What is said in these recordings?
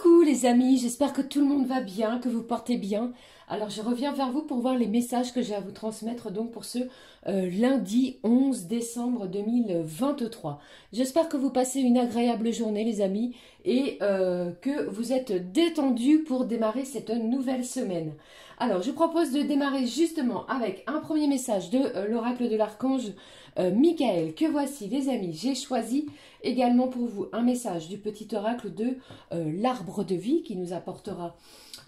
Coucou les amis, j'espère que tout le monde va bien, que vous portez bien. Alors je reviens vers vous pour voir les messages que j'ai à vous transmettre donc pour ce lundi 11 décembre 2023. J'espère que vous passez une agréable journée les amis et que vous êtes détendus pour démarrer cette nouvelle semaine. Alors je propose de démarrer justement avec un premier message de l'oracle de l'archange Michael, que voici les amis. J'ai choisi également pour vous un message du petit oracle de l'arbre de vie qui nous apportera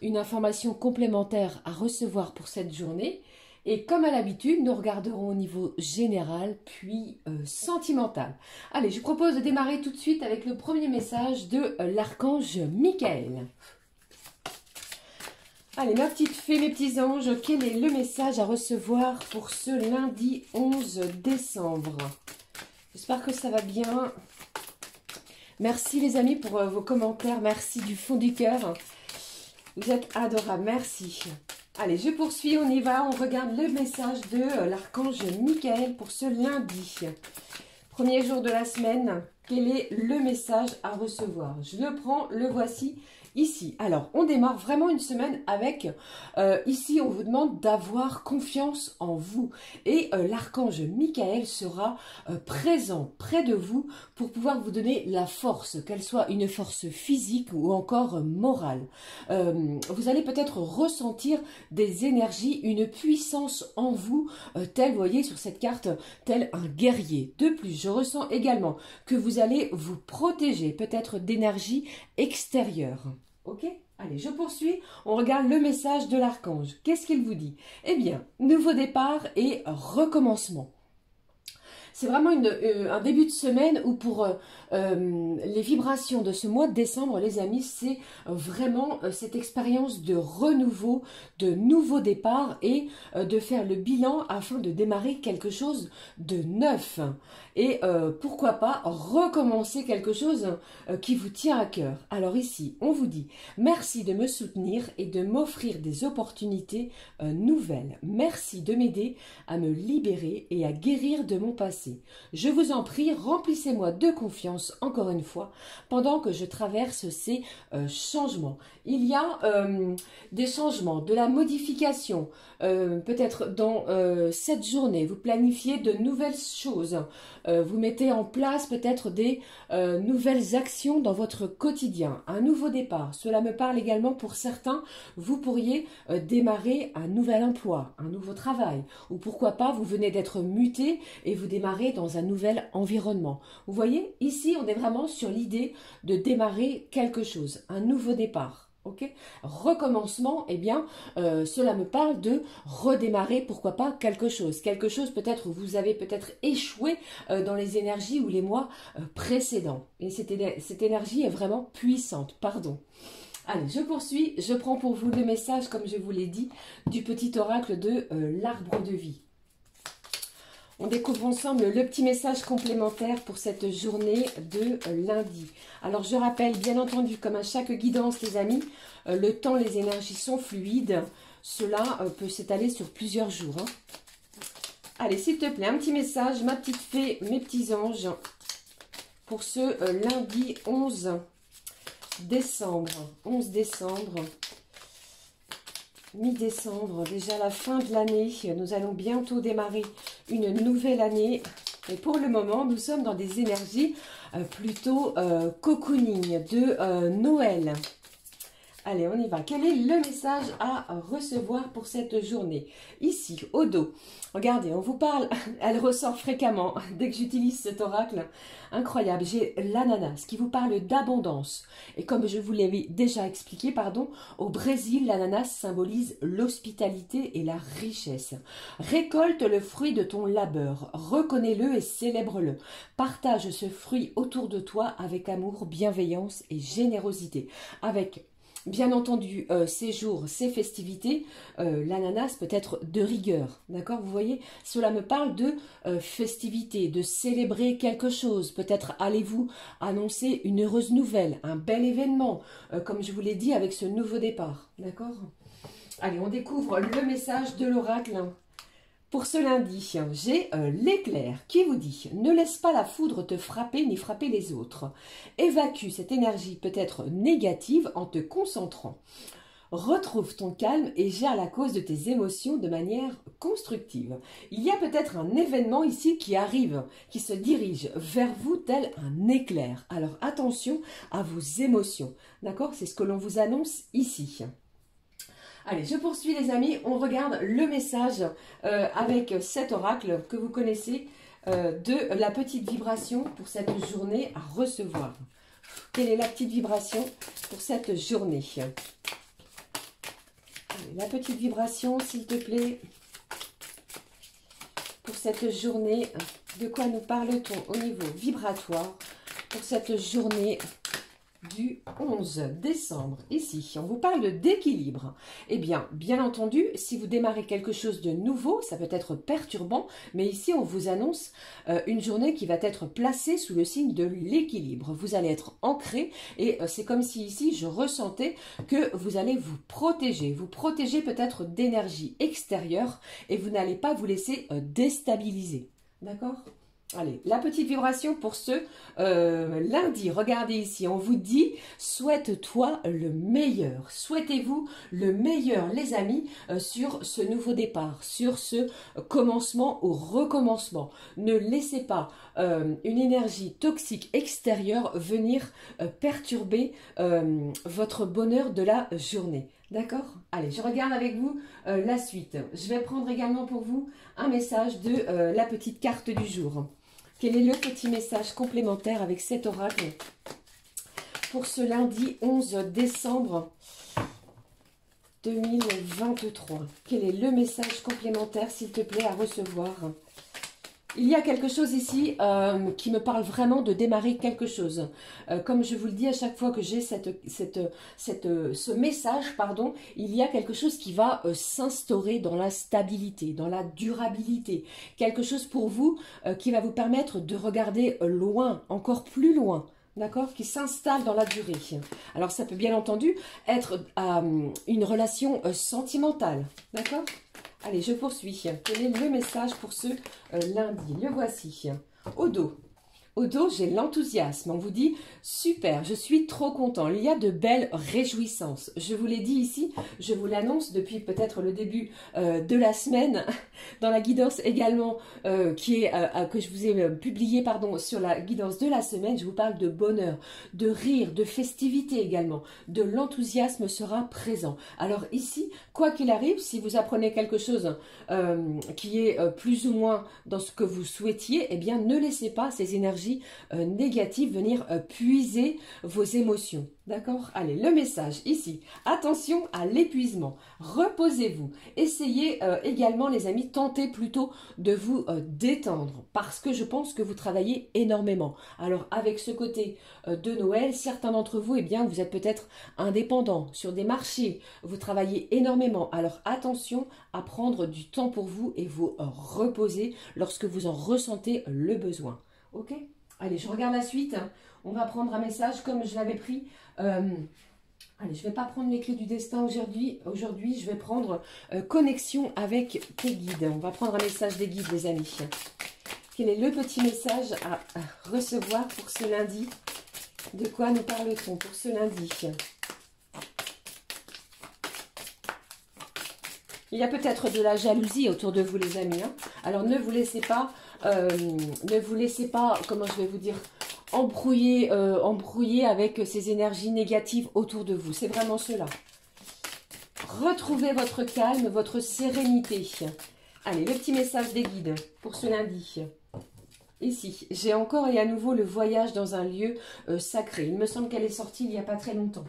une information complémentaire à recevoir pour cette journée. Et comme à l'habitude, nous regarderons au niveau général puis sentimental. Allez, je propose de démarrer tout de suite avec le premier message de l'archange Michael. Allez, ma petite fée, mes petits anges, quel est le message à recevoir pour ce lundi 11 décembre? J'espère que ça va bien. Merci les amis pour vos commentaires, merci du fond du cœur. Vous êtes adorables, merci. Allez, je poursuis, on y va, on regarde le message de l'archange Michael pour ce lundi. Premier jour de la semaine, quel est le message à recevoir? Je le prends, le voici ici. Alors, on démarre vraiment une semaine avec, ici on vous demande d'avoir confiance en vous. Et l'archange Michael sera présent près de vous pour pouvoir vous donner la force, qu'elle soit une force physique ou encore morale. Vous allez peut-être ressentir des énergies, une puissance en vous, tel, vous voyez sur cette carte, tel un guerrier. De plus, je ressens également que vous allez vous protéger peut-être d'énergie extérieure. Ok? Allez, je poursuis. On regarde le message de l'archange. Qu'est-ce qu'il vous dit? Eh bien, nouveau départ et recommencement. C'est vraiment un début de semaine où pour les vibrations de ce mois de décembre, les amis, c'est vraiment cette expérience de renouveau, de nouveau départ et de faire le bilan afin de démarrer quelque chose de neuf. Et pourquoi pas recommencer quelque chose qui vous tient à cœur. Alors ici, on vous dit merci de me soutenir et de m'offrir des opportunités nouvelles. Merci de m'aider à me libérer et à guérir de mon passé. Je vous en prie, remplissez-moi de confiance encore une fois pendant que je traverse ces changements. Il y a des changements, de la modification. Peut-être dans cette journée, vous planifiez de nouvelles choses. Vous mettez en place peut-être des nouvelles actions dans votre quotidien. Un nouveau départ. Cela me parle également pour certains. Vous pourriez démarrer un nouvel emploi, un nouveau travail. Ou pourquoi pas, vous venez d'être muté et vous démarrez dans un nouvel environnement. Vous voyez, ici, on est vraiment sur l'idée de démarrer quelque chose, un nouveau départ. Ok, recommencement, eh bien, cela me parle de redémarrer, pourquoi pas, quelque chose peut-être où vous avez peut-être échoué dans les énergies ou les mois précédents. Et cette énergie est vraiment puissante, pardon. Allez, je poursuis, je prends pour vous le message, comme je vous l'ai dit, du petit oracle de l'arbre de vie. On découvre ensemble le petit message complémentaire pour cette journée de lundi. Alors je rappelle, bien entendu, comme à chaque guidance les amis, le temps, les énergies sont fluides. Cela peut s'étaler sur plusieurs jours. Hein. Allez, s'il te plaît, un petit message, ma petite fée, mes petits anges, pour ce lundi 11 décembre. 11 décembre. Mi-décembre, déjà la fin de l'année, nous allons bientôt démarrer une nouvelle année et pour le moment nous sommes dans des énergies plutôt cocooning de Noël. Allez, on y va. Quel est le message à recevoir pour cette journée? Ici, au dos. Regardez, on vous parle, elle ressort fréquemment dès que j'utilise cet oracle. Incroyable, j'ai l'ananas qui vous parle d'abondance. Et comme je vous l'avais déjà expliqué, pardon, au Brésil, l'ananas symbolise l'hospitalité et la richesse. Récolte le fruit de ton labeur, reconnais-le et célèbre-le. Partage ce fruit autour de toi avec amour, bienveillance et générosité. Avec bien entendu, ces jours, ces festivités, l'ananas peut être de rigueur, d'accord? Vous voyez, cela me parle de festivité, de célébrer quelque chose. Peut-être allez-vous annoncer une heureuse nouvelle, un bel événement, comme je vous l'ai dit, avec ce nouveau départ, d'accord? Allez, on découvre le message de l'oracle Pour ce lundi, j'ai l'éclair qui vous dit « Ne laisse pas la foudre te frapper ni frapper les autres. Évacue cette énergie peut-être négative en te concentrant. Retrouve ton calme et gère la cause de tes émotions de manière constructive. » Il y a peut-être un événement ici qui arrive, qui se dirige vers vous tel un éclair. Alors attention à vos émotions, d'accord? C'est ce que l'on vous annonce ici. Allez, je poursuis les amis, on regarde le message avec cet oracle que vous connaissez de la petite vibration pour cette journée à recevoir. Quelle est la petite vibration pour cette journée? Allez, la petite vibration, s'il te plaît, pour cette journée. De quoi nous parle-t-on au niveau vibratoire pour cette journée du 11 décembre, ici, on vous parle d'équilibre. Eh bien, bien entendu, si vous démarrez quelque chose de nouveau, ça peut être perturbant, mais ici, on vous annonce une journée qui va être placée sous le signe de l'équilibre. Vous allez être ancré et c'est comme si ici, je ressentais que vous allez vous protéger peut-être d'énergie extérieure et vous n'allez pas vous laisser déstabiliser. D'accord ? Allez, la petite vibration pour ce lundi. Regardez ici, on vous dit « Souhaite-toi le meilleur ». Souhaitez-vous le meilleur, les amis, sur ce nouveau départ, sur ce commencement ou recommencement. Ne laissez pas une énergie toxique extérieure venir perturber votre bonheur de la journée. D'accord? Allez, je regarde avec vous la suite. Je vais prendre également pour vous un message de la petite carte du jour. Quel est le petit message complémentaire avec cet oracle pour ce lundi 11 décembre 2023? Quel est le message complémentaire, s'il te plaît, à recevoir? Il y a quelque chose ici qui me parle vraiment de démarrer quelque chose. Comme je vous le dis à chaque fois que j'ai ce message, pardon, il y a quelque chose qui va s'instaurer dans la stabilité, dans la durabilité. Quelque chose pour vous qui va vous permettre de regarder loin, encore plus loin. D'accord, qui s'installe dans la durée. Alors ça peut bien entendu être une relation sentimentale. D'accord? Allez, je poursuis. Quel est le message pour ce lundi? Le voici. Au dos. Au dos, j'ai l'enthousiasme. On vous dit, super, je suis trop content. Il y a de belles réjouissances. Je vous l'ai dit ici, je vous l'annonce depuis peut-être le début de la semaine, dans la guidance également, que je vous ai publié pardon, sur la guidance de la semaine. Je vous parle de bonheur, de rire, de festivité également. De l'enthousiasme sera présent. Alors ici, quoi qu'il arrive, si vous apprenez quelque chose qui est plus ou moins dans ce que vous souhaitiez, eh bien ne laissez pas ces énergies négatives venir puiser vos émotions. D'accord? Allez, le message ici. Attention à l'épuisement. Reposez-vous. Essayez également, les amis, tentez plutôt de vous détendre parce que je pense que vous travaillez énormément. Alors, avec ce côté de Noël, certains d'entre vous, eh bien, vous êtes peut-être indépendants sur des marchés. Vous travaillez énormément. Alors, attention à prendre du temps pour vous et vous reposer lorsque vous en ressentez le besoin. Ok? Allez, je regarde la suite. On va prendre un message comme je l'avais pris. Allez, je ne vais pas prendre les clés du destin aujourd'hui. Aujourd'hui, je vais prendre connexion avec tes guides. On va prendre un message des guides, les amis. Quel est le petit message à recevoir pour ce lundi? De quoi nous parle-t-on pour ce lundi? Il y a peut-être de la jalousie autour de vous, les amis. Alors, ne vous laissez pas, comment je vais vous dire, embrouiller avec ces énergies négatives autour de vous. C'est vraiment cela. Retrouvez votre calme, votre sérénité. Allez, le petit message des guides pour ce lundi. Ici, j'ai encore et à nouveau le voyage dans un lieu sacré. Il me semble qu'elle est sortie il n'y a pas très longtemps.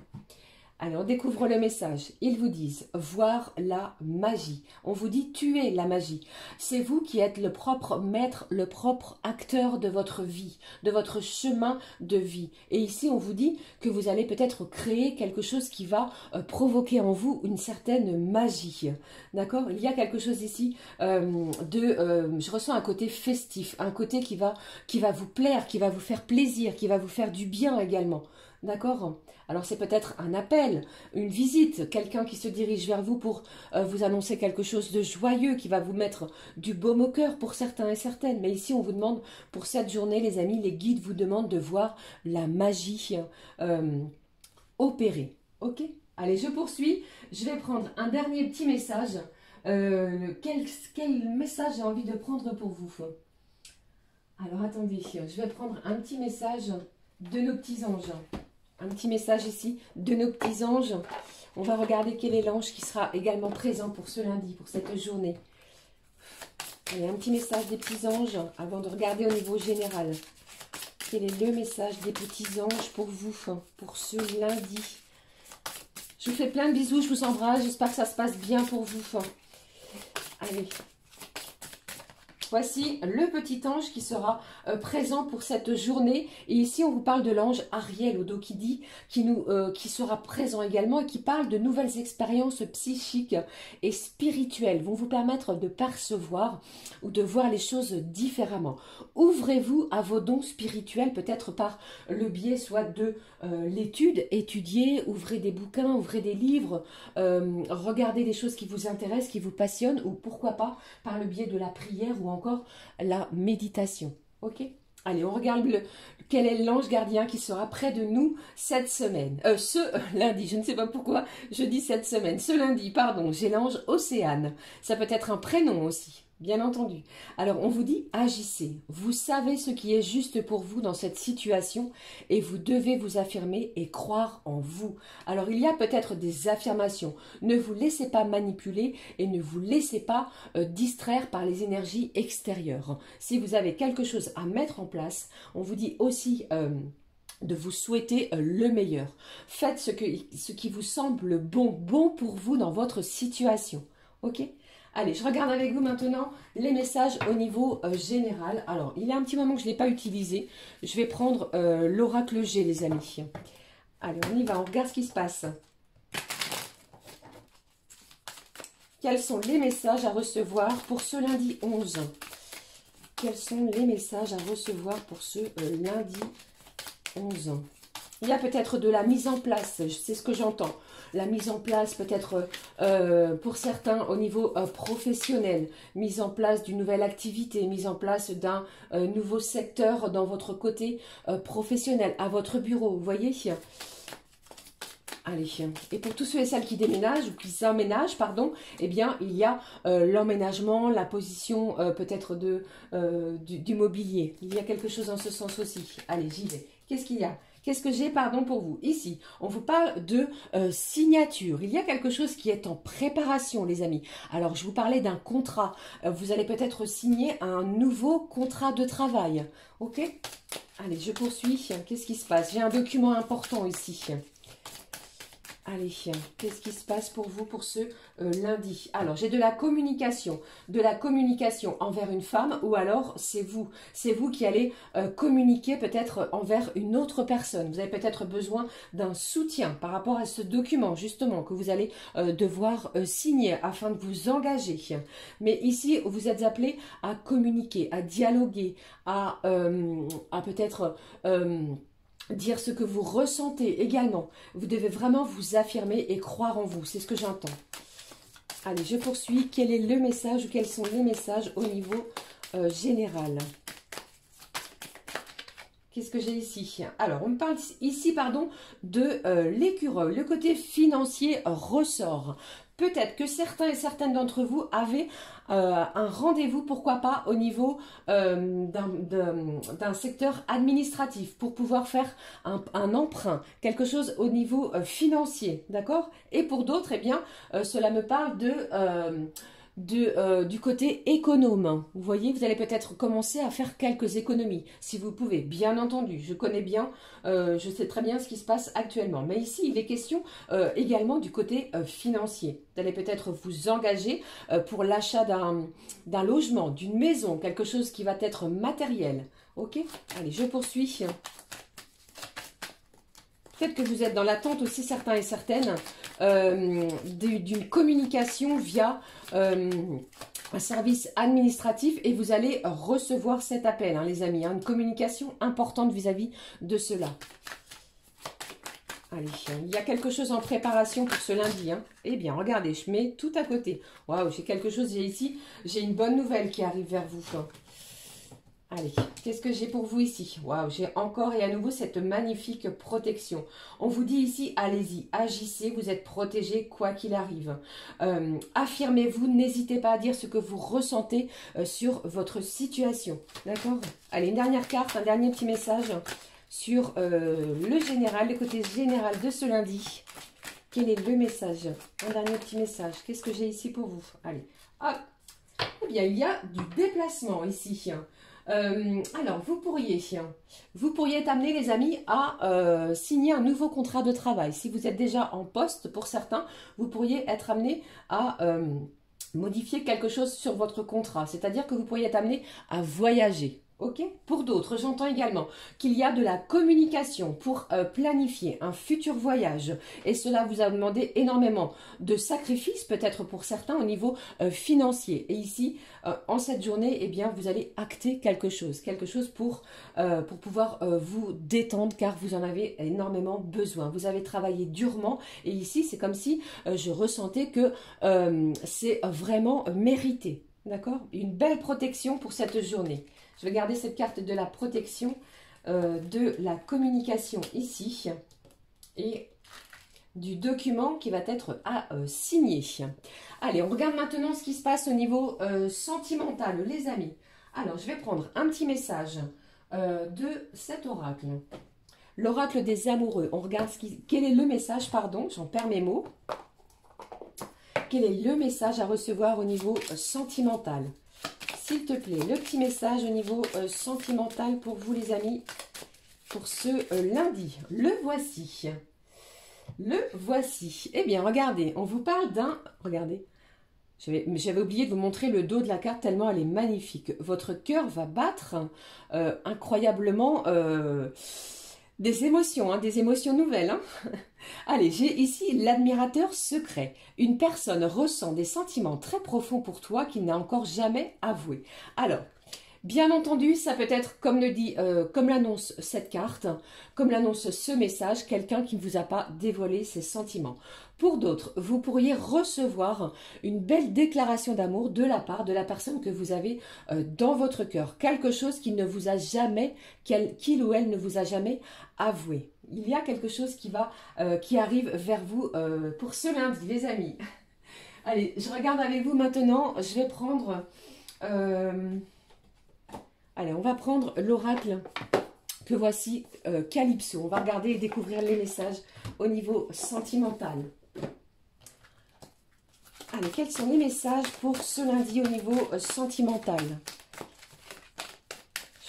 Allez, on découvre le message. Ils vous disent voir la magie. On vous dit tuer la magie. C'est vous qui êtes le propre maître, le propre acteur de votre vie, de votre chemin de vie. Et ici, on vous dit que vous allez peut-être créer quelque chose qui va provoquer en vous une certaine magie. D'accord? Il y a quelque chose ici je ressens un côté festif, un côté qui va vous plaire, qui va vous faire plaisir, qui va vous faire du bien également. D'accord? Alors c'est peut-être un appel, une visite, quelqu'un qui se dirige vers vous pour vous annoncer quelque chose de joyeux, qui va vous mettre du baume au cœur pour certains et certaines. Mais ici on vous demande, pour cette journée les amis, les guides vous demandent de voir la magie opérer. Ok? Allez, je poursuis. Je vais prendre un dernier petit message. Quel message j'ai envie de prendre pour vous? Alors attendez, je vais prendre un petit message de nos petits anges. Un petit message ici de nos petits anges. On va regarder quel est l'ange qui sera également présent pour ce lundi, pour cette journée. Allez, un petit message des petits anges avant de regarder au niveau général. Quel est le message des petits anges pour vous, pour ce lundi? Je vous fais plein de bisous, je vous embrasse. J'espère que ça se passe bien pour vous. Allez. Voici le petit ange qui sera présent pour cette journée. Et ici, on vous parle de l'ange Ariel, au dos qui dit, qui sera présent également et qui parle de nouvelles expériences psychiques et spirituelles vont vous permettre de percevoir ou de voir les choses différemment. Ouvrez-vous à vos dons spirituels, peut-être par le biais soit de l'étude, étudiez, ouvrez des bouquins, ouvrez des livres, regardez des choses qui vous intéressent, qui vous passionnent, ou pourquoi pas par le biais de la prière ou encore la méditation. Ok? Allez, on regarde quel est l'ange gardien qui sera près de nous cette semaine. Ce lundi, je ne sais pas pourquoi je dis cette semaine. Ce lundi, pardon, j'ai l'ange Océane. Ça peut être un prénom aussi, bien entendu. Alors, on vous dit, agissez. Vous savez ce qui est juste pour vous dans cette situation et vous devez vous affirmer et croire en vous. Alors, il y a peut-être des affirmations. Ne vous laissez pas manipuler et ne vous laissez pas distraire par les énergies extérieures. Si vous avez quelque chose à mettre en place, on vous dit aussi de vous souhaiter le meilleur. Faites ce qui vous semble bon pour vous dans votre situation. Ok ? Allez, je regarde avec vous maintenant les messages au niveau général. Alors, il y a un petit moment que je ne l'ai pas utilisé. Je vais prendre l'oracle G, les amis. Allez, on y va, on regarde ce qui se passe. Quels sont les messages à recevoir pour ce lundi 11? Quels sont les messages à recevoir pour ce lundi 11? Il y a peut-être de la mise en place, c'est ce que j'entends. La mise en place peut-être pour certains au niveau professionnel, mise en place d'une nouvelle activité, mise en place d'un nouveau secteur dans votre côté professionnel, à votre bureau, vous voyez? Allez, et pour tous ceux et celles qui déménagent ou qui s'emménagent, pardon, eh bien, il y a l'emménagement, la position peut-être du mobilier. Il y a quelque chose en ce sens aussi. Allez, j'y vais. Qu'est-ce qu'il y a? Qu'est-ce que j'ai, pardon, pour vous? Ici, on vous parle de signature. Il y a quelque chose qui est en préparation, les amis. Alors, je vous parlais d'un contrat. Vous allez peut-être signer un nouveau contrat de travail. Ok? Allez, je poursuis. Qu'est-ce qui se passe? J'ai un document important ici. Allez, qu'est-ce qui se passe pour vous pour ce lundi? Alors, j'ai de la communication envers une femme ou alors c'est vous qui allez communiquer peut-être envers une autre personne. Vous avez peut-être besoin d'un soutien par rapport à ce document justement que vous allez devoir signer afin de vous engager. Mais ici, vous êtes appelé à communiquer, à dialoguer, à peut-être... dire ce que vous ressentez également. Vous devez vraiment vous affirmer et croire en vous. C'est ce que j'entends. Allez, je poursuis. Quel est le message ou quels sont les messages au niveau général? Qu'est-ce que j'ai ici? Alors, on me parle ici, pardon, de l'écureuil. Le côté financier ressort. Peut-être que certains et certaines d'entre vous avaient un rendez-vous, pourquoi pas, au niveau d'un secteur administratif pour pouvoir faire un emprunt, quelque chose au niveau financier, d'accord? Et pour d'autres, eh bien, cela me parle du côté économe. Vous voyez, vous allez peut-être commencer à faire quelques économies, si vous pouvez, bien entendu. Je connais bien, je sais très bien ce qui se passe actuellement. Mais ici, il est question également du côté financier. Vous allez peut-être vous engager pour l'achat d'un logement, d'une maison, quelque chose qui va être matériel. Ok? Allez, je poursuis. Peut-être que vous êtes dans l'attente aussi, certains et certaines, d'une communication via un service administratif et vous allez recevoir cet appel, hein, les amis. Hein, une communication importante vis-à-vis de cela. Allez, il y a quelque chose en préparation pour ce lundi. Hein. Eh bien, regardez, je mets tout à côté. Waouh, j'ai quelque chose ici. J'ai une bonne nouvelle qui arrive vers vous. Allez, qu'est-ce que j'ai pour vous ici? Waouh, j'ai encore et à nouveau cette magnifique protection. On vous dit ici, allez-y, agissez, vous êtes protégés quoi qu'il arrive. Affirmez-vous, n'hésitez pas à dire ce que vous ressentez sur votre situation. D'accord? Allez, une dernière carte, un dernier petit message sur le général, le côté général de ce lundi. Quel est le message? Un dernier petit message. Qu'est-ce que j'ai ici pour vous? Allez, hop. Eh bien, il y a du déplacement ici. Alors, vous pourriez être amené, les amis, à signer un nouveau contrat de travail. Si vous êtes déjà en poste, pour certains, vous pourriez être amené à modifier quelque chose sur votre contrat. C'est-à-dire que vous pourriez être amené à voyager. Ok. Pour d'autres, j'entends également qu'il y a de la communication pour planifier un futur voyage. Et cela vous a demandé énormément de sacrifices, peut-être pour certains, au niveau financier. Et ici, en cette journée, eh bien, vous allez acter quelque chose pour pouvoir vous détendre, car vous en avez énormément besoin. Vous avez travaillé durement. Et ici, c'est comme si je ressentais que c'est vraiment mérité. D'accord? Une belle protection pour cette journée. Je vais garder cette carte de la protection, de la communication ici et du document qui va être à signer. Allez, on regarde maintenant ce qui se passe au niveau sentimental, les amis. Alors, je vais prendre un petit message de cet oracle. L'oracle des amoureux. On regarde quel est le message, pardon, j'en perds mes mots. Quel est le message à recevoir au niveau sentimental? S'il te plaît, le petit message au niveau sentimental pour vous, les amis, pour ce lundi. Le voici. Le voici. Eh bien, regardez, on vous parle d'un... Regardez, j'avais oublié de vous montrer le dos de la carte tellement elle est magnifique. Votre cœur va battre incroyablement... des émotions nouvelles. Hein. Allez, j'ai ici l'admirateur secret. Une personne ressent des sentiments très profonds pour toi qu'il n'a encore jamais avoué. Alors, bien entendu, ça peut être, comme le dit, comme l'annonce cette carte, comme l'annonce ce message, quelqu'un qui ne vous a pas dévoilé ses sentiments. Pour d'autres, vous pourriez recevoir une belle déclaration d'amour de la part de la personne que vous avez dans votre cœur. Quelque chose qu'il ne vous a jamais, qu'il ou elle ne vous a jamais avoué. Il y a quelque chose qui arrive vers vous pour ce lundi, les amis. Allez, je regarde avec vous maintenant. Je vais prendre... allez, on va prendre l'oracle que voici, Calypso. On va regarder et découvrir les messages au niveau sentimental. Allez, quels sont les messages pour ce lundi au niveau sentimental?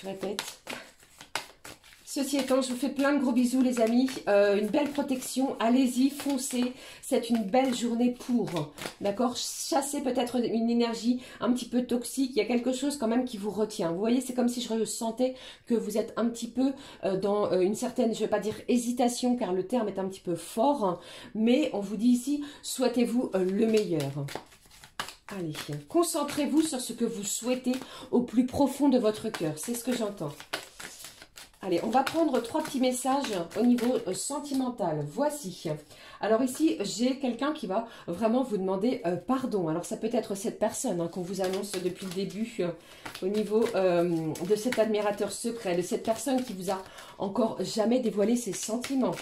Je répète. Ceci étant, je vous fais plein de gros bisous, les amis. Une belle protection. Allez-y, foncez. C'est une belle journée pour. D'accord? Chassez peut-être une énergie un petit peu toxique. Il y a quelque chose quand même qui vous retient. Vous voyez, c'est comme si je ressentais que vous êtes un petit peu dans une certaine, je ne vais pas dire hésitation, car le terme est un petit peu fort. Mais on vous dit ici, souhaitez-vous le meilleur. Allez, concentrez-vous sur ce que vous souhaitez au plus profond de votre cœur. C'est ce que j'entends. Allez, on va prendre 3 petits messages au niveau sentimental. Voici. Alors ici, j'ai quelqu'un qui va vraiment vous demander pardon. Alors ça peut être cette personne qu'on vous annonce depuis le début au niveau de cet admirateur secret, de cette personne qui vous a encore jamais dévoilé ses sentiments.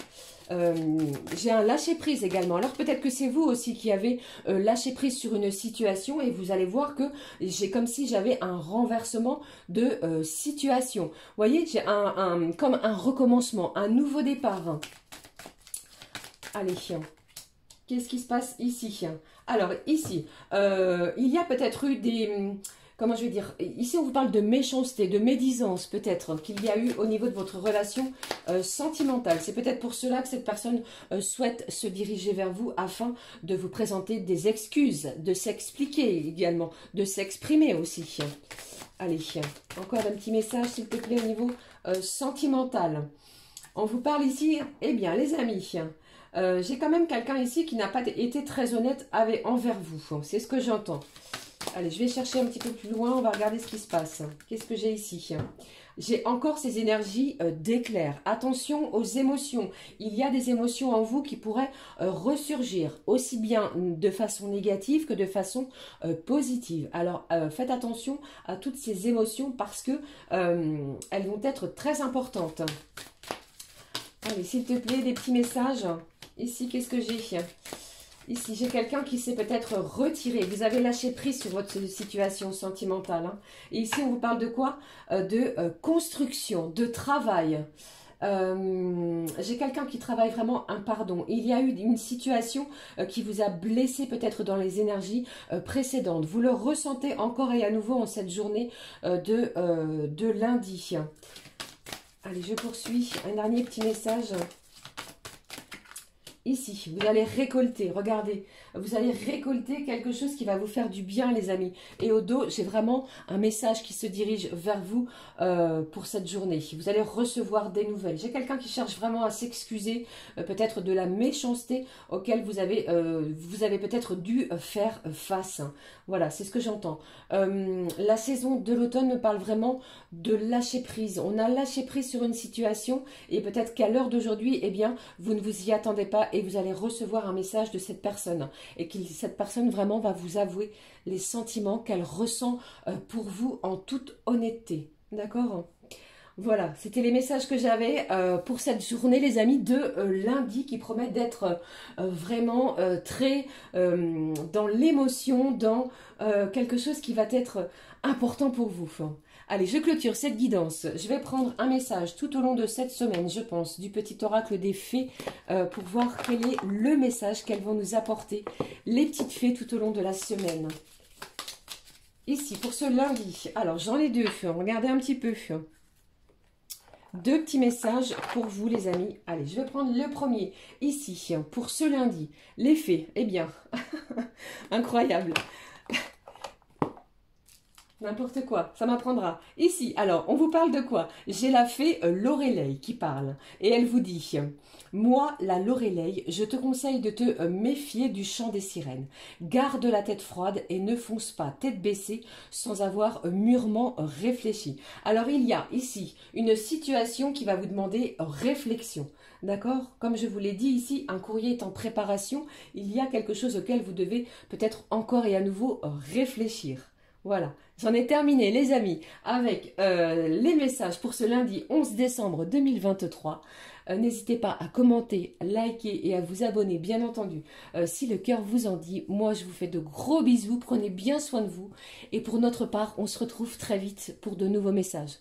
J'ai un lâcher prise également. Alors peut-être que c'est vous aussi qui avez lâché prise sur une situation et vous allez voir que j'ai comme si j'avais un renversement de situation. Vous voyez, j'ai comme un recommencement, un nouveau départ. Allez, qu'est-ce qui se passe ici? Alors ici, il y a peut-être eu des... Comment je vais dire? Ici, on vous parle de méchanceté, de médisance peut-être qu'il y a eu au niveau de votre relation sentimentale. C'est peut-être pour cela que cette personne souhaite se diriger vers vous afin de vous présenter des excuses, de s'expliquer également, de s'exprimer aussi. Allez, encore un petit message s'il te plaît au niveau sentimental. On vous parle ici, eh bien les amis, j'ai quand même quelqu'un ici qui n'a pas été très honnête envers vous. C'est ce que j'entends. Allez, je vais chercher un petit peu plus loin. On va regarder ce qui se passe. Qu'est-ce que j'ai ici? J'ai encore ces énergies d'éclair. Attention aux émotions. Il y a des émotions en vous qui pourraient ressurgir, aussi bien de façon négative que de façon positive. Alors, faites attention à toutes ces émotions parce que elles vont être très importantes. Allez, s'il te plaît, des petits messages. Ici, qu'est-ce que j'ai? Ici, j'ai quelqu'un qui s'est peut-être retiré. Vous avez lâché prise sur votre situation sentimentale. Hein. Et ici, on vous parle de quoi? De construction, de travail. J'ai quelqu'un qui travaille vraiment un pardon. Il y a eu une situation qui vous a blessé peut-être dans les énergies précédentes. Vous le ressentez encore et à nouveau en cette journée de lundi. Allez, je poursuis. Un dernier petit message. Ici, vous allez récolter, regardez, vous allez récolter quelque chose qui va vous faire du bien, les amis. Et au dos, j'ai vraiment un message qui se dirige vers vous pour cette journée. Vous allez recevoir des nouvelles. J'ai quelqu'un qui cherche vraiment à s'excuser, peut-être de la méchanceté auquel vous avez peut-être dû faire face. Voilà, c'est ce que j'entends. La saison de l'automne me parle vraiment de lâcher prise. On a lâché prise sur une situation et peut-être qu'à l'heure d'aujourd'hui, eh bien, vous ne vous y attendez pas et vous allez recevoir un message de cette personne. Et que cette personne vraiment va vous avouer les sentiments qu'elle ressent pour vous en toute honnêteté. D'accord ? Voilà, c'était les messages que j'avais pour cette journée, les amis, de lundi, qui promettent d'être vraiment très dans l'émotion, dans quelque chose qui va être important pour vous. Allez, je clôture cette guidance. Je vais prendre un message tout au long de cette semaine, je pense, du petit oracle des fées pour voir quel est le message qu'elles vont nous apporter, les petites fées, tout au long de la semaine. Ici, pour ce lundi, alors j'en ai deux, regardez un petit peu. Deux petits messages pour vous, les amis. Allez, je vais prendre le premier. Ici, pour ce lundi, les fées, eh bien, incroyable. N'importe quoi, ça m'apprendra. Ici, alors, on vous parle de quoi? J'ai la fée Lorelei qui parle. Et elle vous dit, moi, la Lorelei, je te conseille de te méfier du chant des sirènes. Garde la tête froide et ne fonce pas tête baissée sans avoir mûrement réfléchi. Alors, il y a ici une situation qui va vous demander réflexion. D'accord? Comme je vous l'ai dit ici, un courrier est en préparation. Il y a quelque chose auquel vous devez peut-être encore et à nouveau réfléchir. Voilà, j'en ai terminé les amis avec les messages pour ce lundi 11 décembre 2023. N'hésitez pas à commenter, liker et à vous abonner bien entendu si le cœur vous en dit. Moi je vous fais de gros bisous, prenez bien soin de vous et pour notre part on se retrouve très vite pour de nouveaux messages.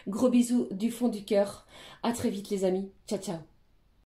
Gros bisous du fond du cœur, à très vite les amis, ciao ciao.